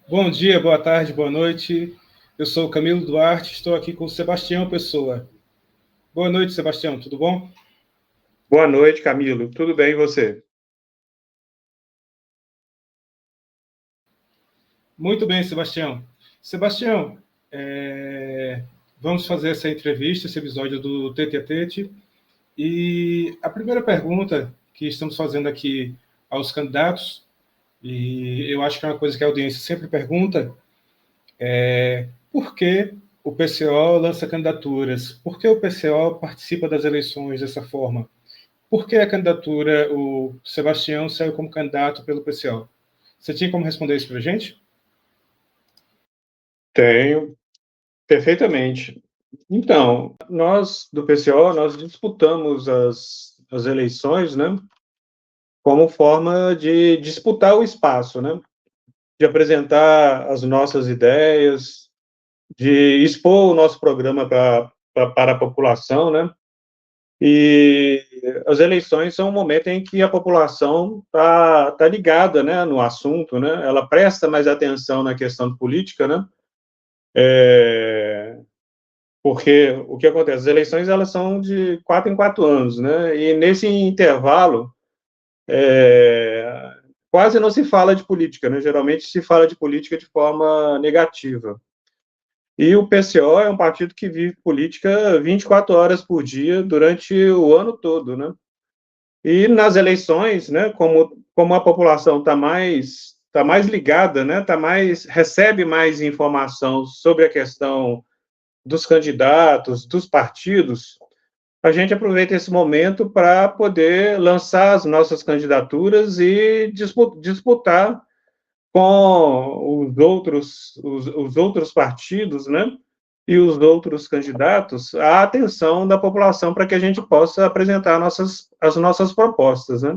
Bom dia, boa tarde, boa noite. Eu sou o Camilo Duarte, estou aqui com o Sebastião Pessoa. Boa noite, Sebastião, tudo bom? Boa noite, Camilo. Tudo bem e você? Muito bem, Sebastião. Sebastião, vamos fazer essa entrevista, esse episódio do Tete a Tete. E a primeira pergunta que estamos fazendo aqui aos candidatos, e eu acho que é uma coisa que a audiência sempre pergunta, por que o PCO lança candidaturas? Por que o PCO participa das eleições dessa forma? Por que a candidatura, o Sebastião saiu como candidato pelo PCO? Você tinha como responder isso para a gente? Tenho, perfeitamente. Então, nós do PCO, nós disputamos as eleições, né, como forma de disputar o espaço, né, de apresentar as nossas ideias, de expor o nosso programa para a população, né, e as eleições são um momento em que a população tá ligada, né, no assunto, né, ela presta mais atenção na questão política, né, porque o que acontece? As eleições elas são de 4 em 4 anos, né? E nesse intervalo, quase não se fala de política, né? Geralmente se fala de política de forma negativa. E o PCO é um partido que vive política 24 horas por dia durante o ano todo, né? E nas eleições, né? Como a população está mais ligada, né? Recebe mais informação sobre a questão dos candidatos, dos partidos, a gente aproveita esse momento para poder lançar as nossas candidaturas e disputar com os outros partidos, né? E os outros candidatos a atenção da população para que a gente possa apresentar as nossas propostas, né?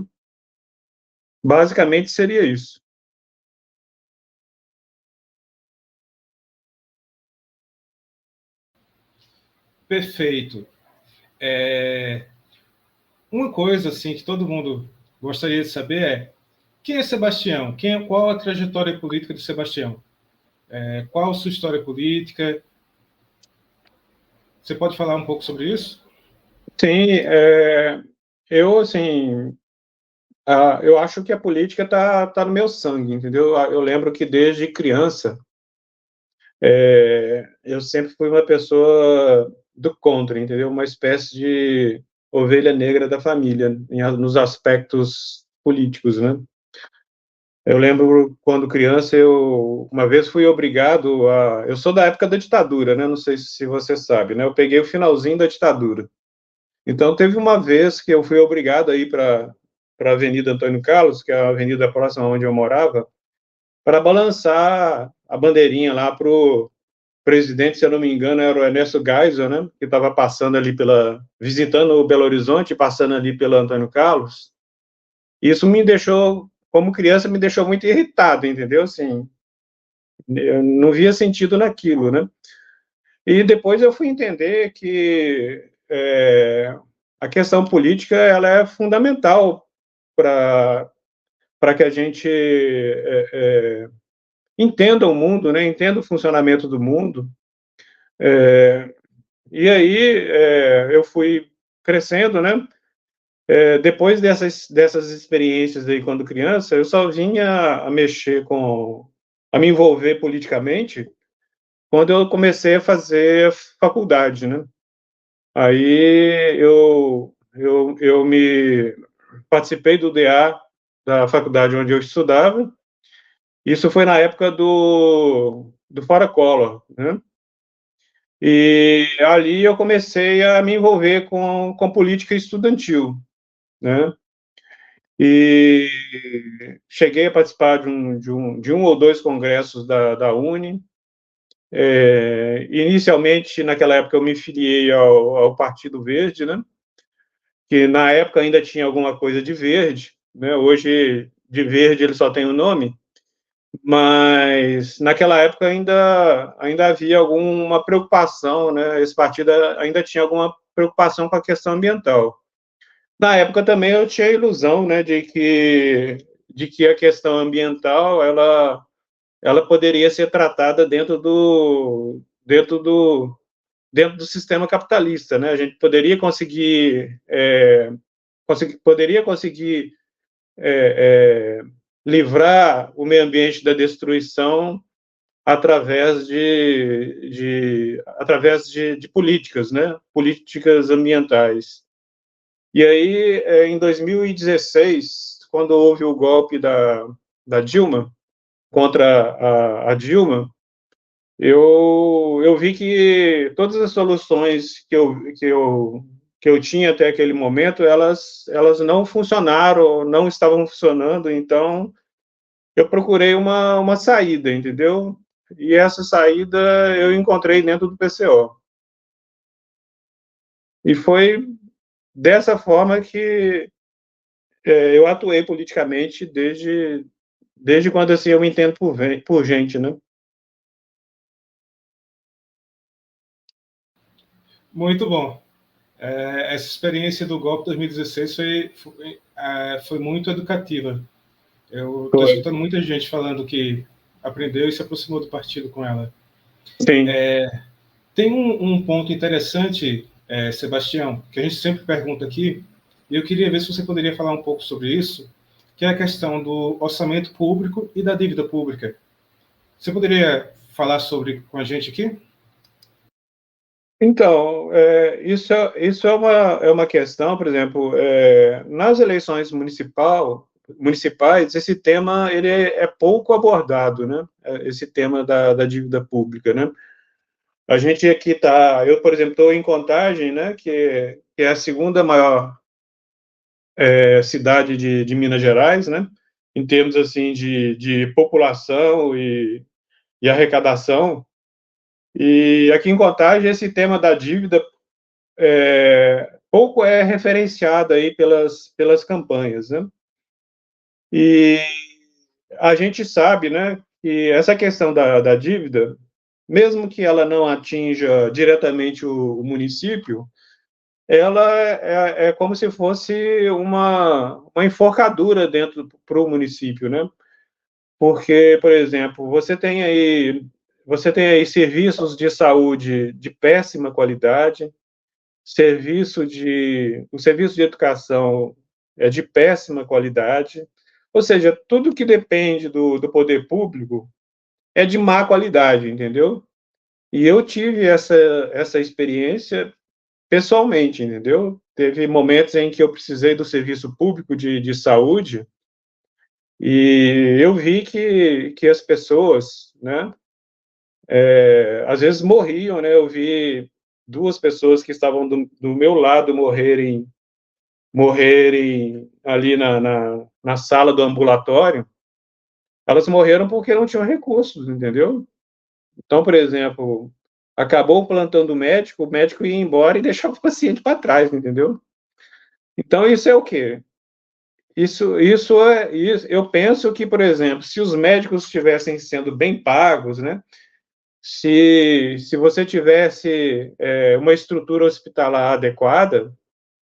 Basicamente seria isso. Perfeito. Uma coisa assim que todo mundo gostaria de saber é quem é Sebastião? Qual a trajetória política de Sebastião? Qual a sua história política? Você pode falar um pouco sobre isso? Sim, eu assim, eu acho que a política tá no meu sangue, entendeu? Eu lembro que desde criança eu sempre fui uma pessoa do contra, entendeu? Uma espécie de ovelha negra da família, nos aspectos políticos, né? Eu lembro quando criança, eu uma vez fui obrigado a. Eu sou da época da ditadura, né? Não sei se você sabe, né? Eu peguei o finalzinho da ditadura. Então, teve uma vez que eu fui obrigado a ir para a Avenida Antônio Carlos, que é a avenida próxima onde eu morava, para balançar a bandeirinha lá para o presidente, se eu não me engano, era o Ernesto Geisel, né, que estava passando ali visitando o Belo Horizonte, passando ali pela Antônio Carlos. Isso me deixou, como criança, me deixou muito irritado, entendeu? Assim, eu não via sentido naquilo, né? E depois eu fui entender que a questão política ela é fundamental para que a gente entenda o mundo, né? Entenda o funcionamento do mundo. E aí eu fui crescendo, né? Depois dessas experiências aí quando criança, eu só vinha a me envolver politicamente quando eu comecei a fazer faculdade, né? Aí eu me participei do DA da faculdade onde eu estudava. Isso foi na época do Fora Collor, né? E ali eu comecei a me envolver com política estudantil, né? E cheguei a participar de um ou dois congressos da Uni. Inicialmente, naquela época, eu me filiei ao Partido Verde, né? Que na época ainda tinha alguma coisa de verde, né? Hoje, de verde, ele só tem o nome, mas naquela época ainda havia alguma preocupação, né? Esse partido ainda tinha alguma preocupação com a questão ambiental. Na época também eu tinha a ilusão, né, de que a questão ambiental ela poderia ser tratada dentro do sistema capitalista, né? A gente poderia conseguir livrar o meio ambiente da destruição através de políticas, né? Políticas ambientais. E aí, em 2016, quando houve o golpe da Dilma, contra a Dilma, eu vi que todas as soluções que eu tinha até aquele momento, elas não funcionaram, não estavam funcionando, então eu procurei uma saída, entendeu? E essa saída eu encontrei dentro do PCO. E foi dessa forma que eu atuei politicamente desde quando assim, eu me entendo por gente, né? Muito bom. Essa experiência do golpe 2016 foi muito educativa. Eu estou Foi. escutando muita gente falando que aprendeu e se aproximou do partido com ela. Sim. Tem um ponto interessante, Sebastião, que a gente sempre pergunta aqui, e eu queria ver se você poderia falar um pouco sobre isso, que é a questão do orçamento público e da dívida pública. Você poderia falar com a gente aqui? Então, isso é uma questão, por exemplo, nas eleições municipais, esse tema ele é pouco abordado, né? Esse tema da dívida pública, né? A gente aqui está, eu, por exemplo, estou em Contagem, né? Que é a segunda maior cidade de Minas Gerais, né? Em termos assim de população e arrecadação. E aqui em Contagem esse tema da dívida pouco é referenciado aí pelas campanhas, né? E a gente sabe, né, que essa questão da dívida, mesmo que ela não atinja diretamente o município, ela é como se fosse uma enforcadura dentro para o município, né? Porque, por exemplo, você tem aí serviços de saúde de péssima qualidade, o serviço de educação é de péssima qualidade, ou seja, tudo que depende do poder público é de má qualidade, entendeu? E eu tive essa experiência pessoalmente, entendeu? Teve momentos em que eu precisei do serviço público de saúde e eu vi que as pessoas, né, às vezes morriam, né? Eu vi duas pessoas que estavam do meu lado morrerem ali na sala do ambulatório, elas morreram porque não tinham recursos, entendeu? Então, por exemplo, acabou o plantão do médico, o médico ia embora e deixava o paciente para trás, entendeu? Então, isso é o quê? Isso, eu penso que, por exemplo, se os médicos estivessem sendo bem pagos, né? Se você tivesse uma estrutura hospitalar adequada,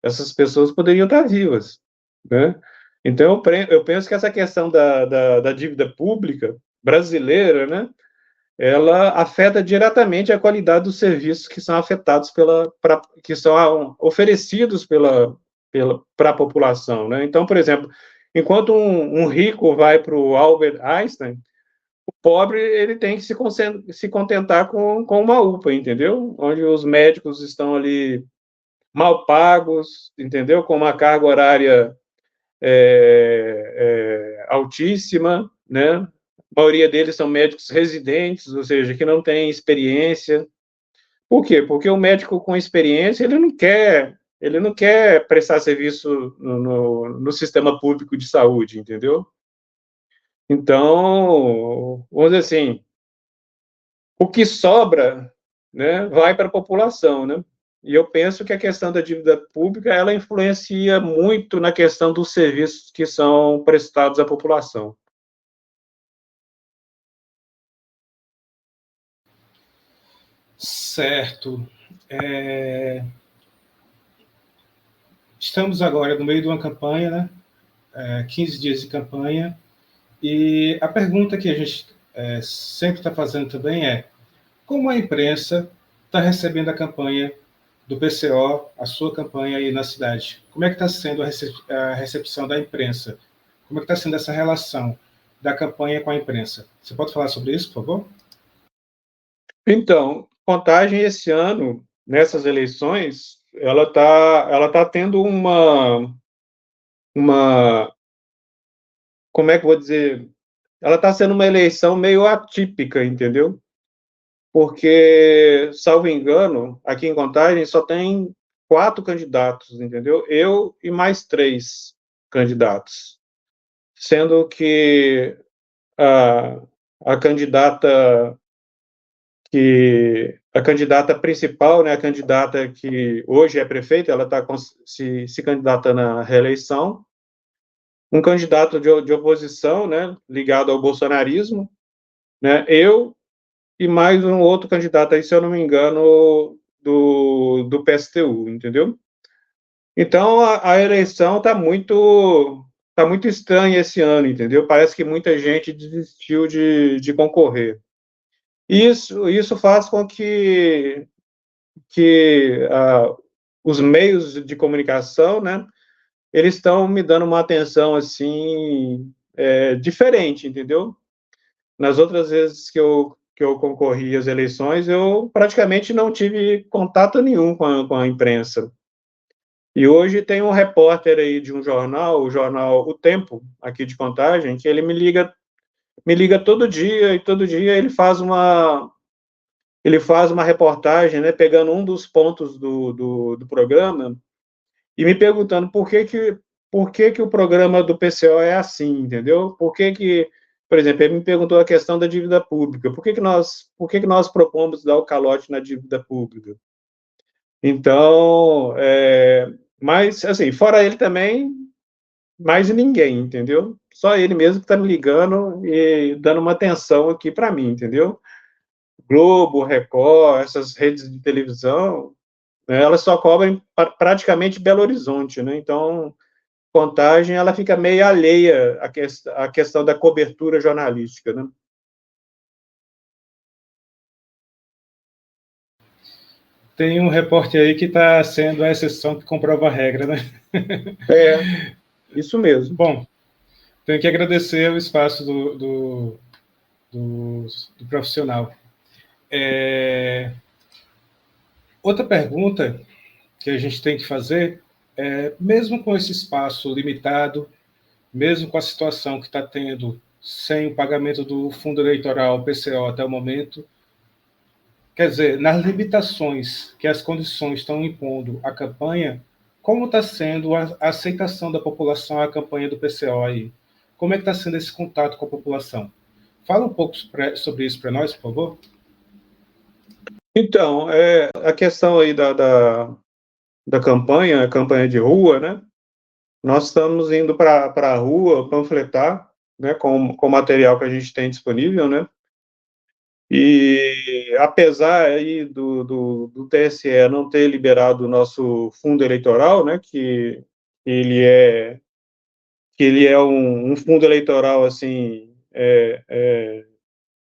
essas pessoas poderiam estar vivas, né? Então, eu penso que essa questão da dívida pública brasileira, né, ela afeta diretamente a qualidade dos serviços que são afetados que são oferecidos para a população, né? Então, por exemplo, enquanto um rico vai para o Albert Einstein, o pobre ele tem que se contentar com uma UPA, entendeu? Onde os médicos estão ali mal pagos, entendeu? Com uma carga horária altíssima, né? A maioria deles são médicos residentes, ou seja, que não têm experiência. Por quê? Porque o médico com experiência, ele não quer prestar serviço no sistema público de saúde, entendeu? Então, vamos dizer assim, o que sobra, né, vai para a população, né? E eu penso que a questão da dívida pública, ela influencia muito na questão dos serviços que são prestados à população. Certo. É, Estamos agora no meio de uma campanha, né? 15 dias de campanha, e a pergunta que a gente sempre está fazendo também é como a imprensa está recebendo a campanha do PCO, a sua campanha aí na cidade. Como é que está sendo a recepção da imprensa? Como é que está sendo essa relação da campanha com a imprensa? Você pode falar sobre isso, por favor? Então, Contagem esse ano, nessas eleições, ela tá tendo uma, como é que eu vou dizer? Ela está sendo uma eleição meio atípica, entendeu? Porque, salvo engano, aqui em Contagem só tem 4 candidatos, entendeu? Eu e mais 3 candidatos, sendo que a, a candidata a candidata principal, né, a candidata que hoje é prefeita, ela está se candidatando à reeleição, um candidato de oposição, né, ligado ao bolsonarismo, né, eu e mais um outro candidato aí, se eu não me engano, do PSTU, entendeu? Então, a eleição tá muito estranha esse ano, entendeu? Parece que muita gente desistiu de concorrer. Isso faz com que os meios de comunicação, né, eles estão me dando uma atenção, assim, diferente, entendeu? Nas outras vezes que eu concorri às eleições, eu praticamente não tive contato nenhum com a imprensa. E hoje tem um repórter aí de um jornal, o jornal O Tempo, aqui de Contagem, que ele me liga todo dia, e todo dia ele faz uma reportagem, né, pegando um dos pontos do programa e me perguntando por que o programa do PCO é assim, entendeu? Por exemplo, ele me perguntou a questão da dívida pública. Por que que nós propomos dar o calote na dívida pública? Então, mas, assim, fora ele também, mais ninguém, entendeu? Só ele mesmo que está me ligando e dando uma atenção aqui para mim, entendeu? Globo, Record, essas redes de televisão, né, elas só cobrem praticamente Belo Horizonte, né? Então, Contagem, ela fica meio alheia à questão da cobertura jornalística, né? Tem um repórter aí que está sendo a exceção que comprova a regra, né? É, isso mesmo. Bom, tenho que agradecer o espaço do profissional. Outra pergunta que a gente tem que fazer é, mesmo com esse espaço limitado, mesmo com a situação que está tendo sem o pagamento do fundo eleitoral PCO até o momento, quer dizer, nas limitações que as condições estão impondo à campanha, como está sendo a aceitação da população à campanha do PCO aí? Como é que está sendo esse contato com a população? Fala um pouco sobre isso para nós, por favor. Então, a questão aí da campanha, a campanha de rua, né? Nós estamos indo para a rua panfletar, né, com o material que a gente tem disponível, né? E apesar aí do TSE não ter liberado o nosso fundo eleitoral, né, que ele é que ele é um fundo eleitoral, assim,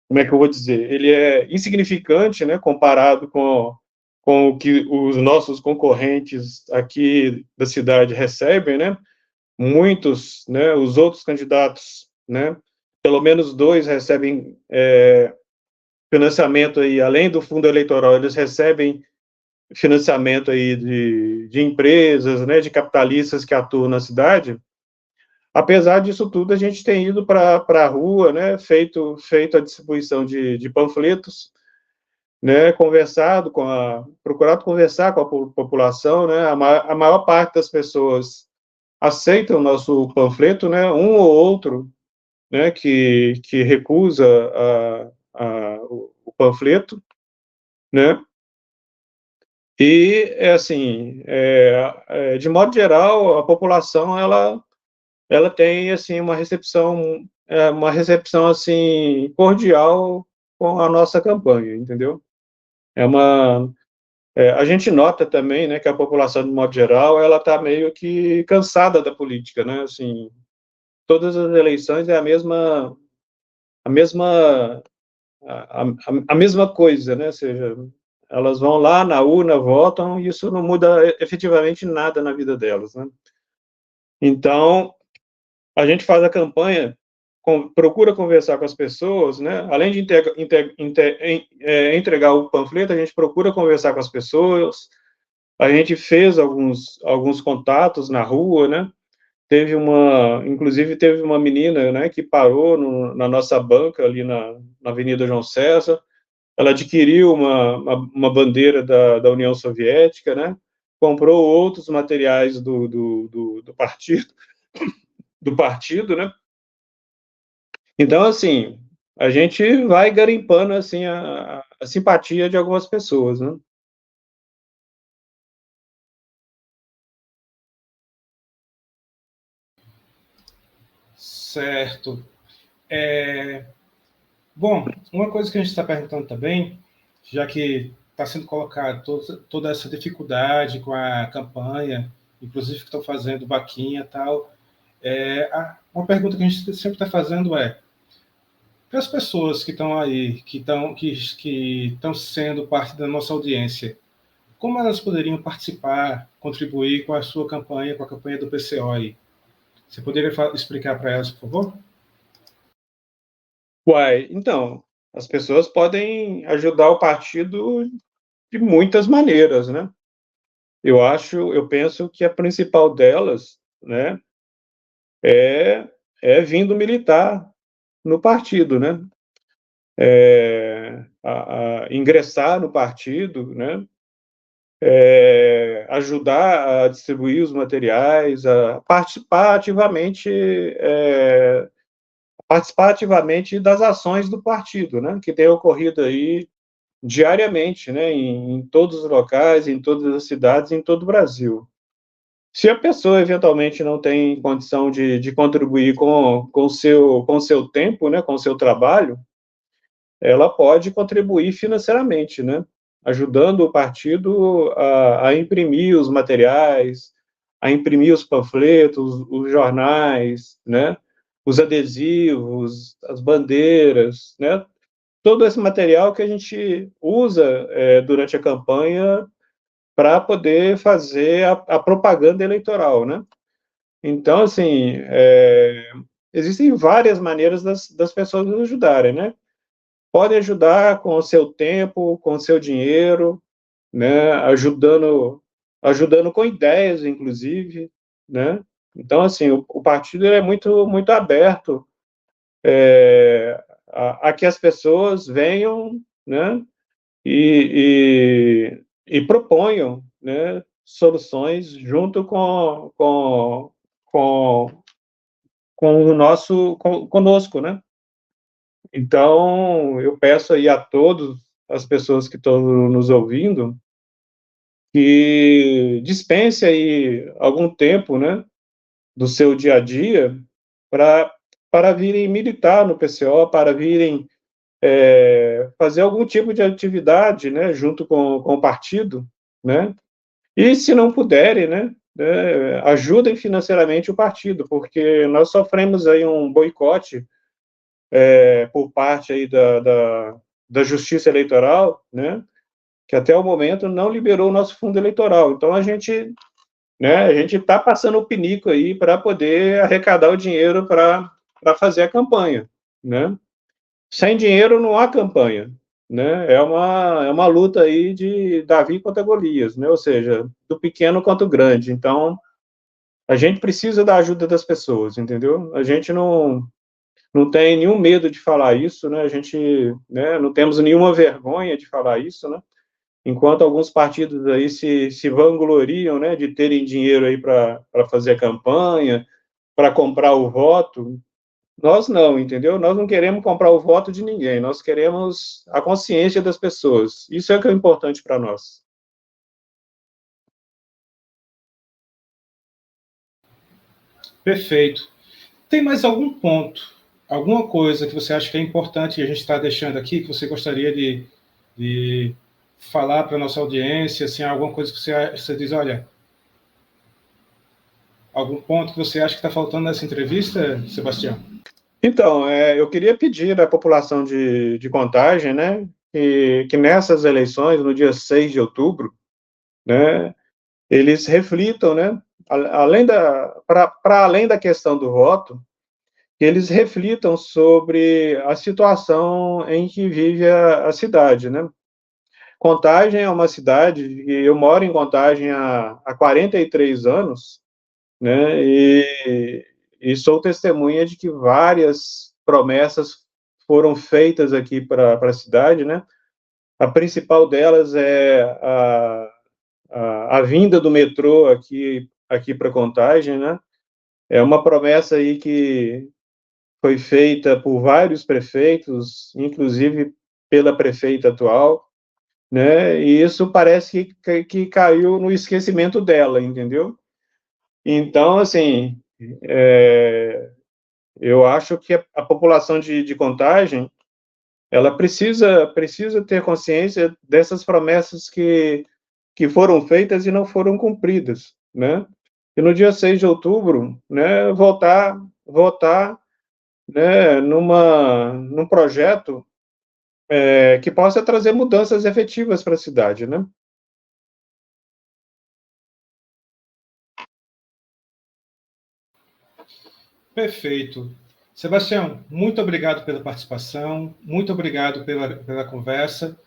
como é que eu vou dizer? Ele é insignificante, né, comparado com o que os nossos concorrentes aqui da cidade recebem, né? Muitos, né, os outros candidatos, né, pelo menos 2 recebem financiamento aí, além do fundo eleitoral, eles recebem financiamento aí de empresas, né, de capitalistas que atuam na cidade. Apesar disso tudo, a gente tem ido para a rua, né, feito a distribuição de panfletos, né, procurado conversar com a população, né, a maior parte das pessoas aceitam o nosso panfleto, né, um ou outro, né, que recusa o panfleto, né, e, assim, de modo geral, a população, ela tem, assim, uma recepção, assim, cordial com a nossa campanha, entendeu? A gente nota também, né, que a população, de modo geral, ela está meio que cansada da política, né, assim, todas as eleições é mesma a mesma coisa, né? Ou seja, elas vão lá na urna, votam, e isso não muda efetivamente nada na vida delas, né? Então, a gente faz a campanha, procura conversar com as pessoas, né? Além de entregar o panfleto, a gente procura conversar com as pessoas. A gente fez alguns contatos na rua, né? Inclusive teve uma menina, né, que parou na nossa banca ali na Avenida João César. Ela adquiriu uma bandeira da União Soviética, né? Comprou outros materiais do partido, né? Então, assim, a gente vai garimpando assim a simpatia de algumas pessoas, né? Certo. Bom, uma coisa que a gente está perguntando também, já que está sendo colocado toda essa dificuldade com a campanha, inclusive que estão fazendo vaquinha e tal, uma pergunta que a gente sempre está fazendo é: para as pessoas que estão aí, que estão sendo parte da nossa audiência, como elas poderiam participar, contribuir com a sua campanha, com a campanha do PCO aí? Você poderia explicar para elas, por favor? Uai, então, as pessoas podem ajudar o partido de muitas maneiras, né? Eu penso que a principal delas, né, é vindo militar no partido, né? Ingressar no partido, né? Ajudar a distribuir os materiais, a participar ativamente das ações do partido, né? Que tem ocorrido aí diariamente, né? Em todos os locais, em todas as cidades, em todo o Brasil. Se a pessoa eventualmente não tem condição de contribuir com o seu tempo, né, com o seu trabalho, ela pode contribuir financeiramente, né, ajudando o partido a imprimir os materiais, a imprimir os panfletos, os jornais, né, os adesivos, as bandeiras, né, todo esse material que a gente usa durante a campanha para poder fazer a propaganda eleitoral, né? Então, assim, existem várias maneiras das pessoas nos ajudarem, né? Podem ajudar com o seu tempo, com o seu dinheiro, né? Ajudando com ideias, inclusive, né? Então, assim, o partido é muito, muito aberto a que as pessoas venham, né? E proponham, né, soluções junto com, conosco, né? Então, eu peço aí a todos as pessoas que estão nos ouvindo que dispense aí algum tempo, né, do seu dia a dia para para virem militar no PCO, para virem fazer algum tipo de atividade, né, junto com o partido, né? E se não puderem, né, ajudem financeiramente o partido, porque nós sofremos aí um boicote por parte aí da Justiça Eleitoral, né, que até o momento não liberou o nosso fundo eleitoral. Então a gente está passando o pinico aí para poder arrecadar o dinheiro para fazer a campanha, né? Sem dinheiro não há campanha, né? É uma luta aí de Davi contra Golias, né? Ou seja, do pequeno quanto grande. Então, a gente precisa da ajuda das pessoas, entendeu? A gente não tem nenhum medo de falar isso, né? A gente, né, não temos nenhuma vergonha de falar isso, né? Enquanto alguns partidos aí se vangloriam, né, de terem dinheiro aí para fazer a campanha, para comprar o voto, nós não, entendeu? Nós não queremos comprar o voto de ninguém, nós queremos a consciência das pessoas. Isso é o que é importante para nós. Perfeito. Tem mais algum ponto, alguma coisa que você acha que é importante e a gente está deixando aqui, que você gostaria de falar para a nossa audiência, assim, alguma coisa que você diz, olha, algum ponto que você acha que está faltando nessa entrevista, Sebastião? Então, eu queria pedir à população de Contagem, né, que nessas eleições, no dia 6 de outubro, né, eles reflitam, né, para além da questão do voto, que eles reflitam sobre a situação em que vive a cidade, né. Contagem é uma cidade, e eu moro em Contagem há 43 anos, né, e sou testemunha de que várias promessas foram feitas aqui para a cidade, né. A principal delas é a vinda do metrô aqui para Contagem, né. É uma promessa aí que foi feita por vários prefeitos, inclusive pela prefeita atual, né, e isso parece que caiu no esquecimento dela, entendeu? Então, assim, eu acho que a população de Contagem, ela precisa ter consciência dessas promessas que foram feitas e não foram cumpridas, né? E no dia 6 de outubro, né, votar, né, num projeto que possa trazer mudanças efetivas para a cidade, né? Perfeito. Sebastião, muito obrigado pela participação, muito obrigado pela conversa,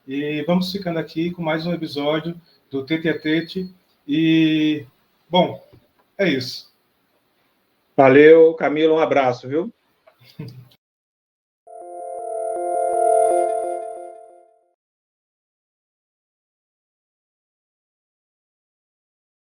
e vamos ficando aqui com mais um episódio do Tete a Tete, e, bom, é isso. Valeu, Camilo, um abraço, viu?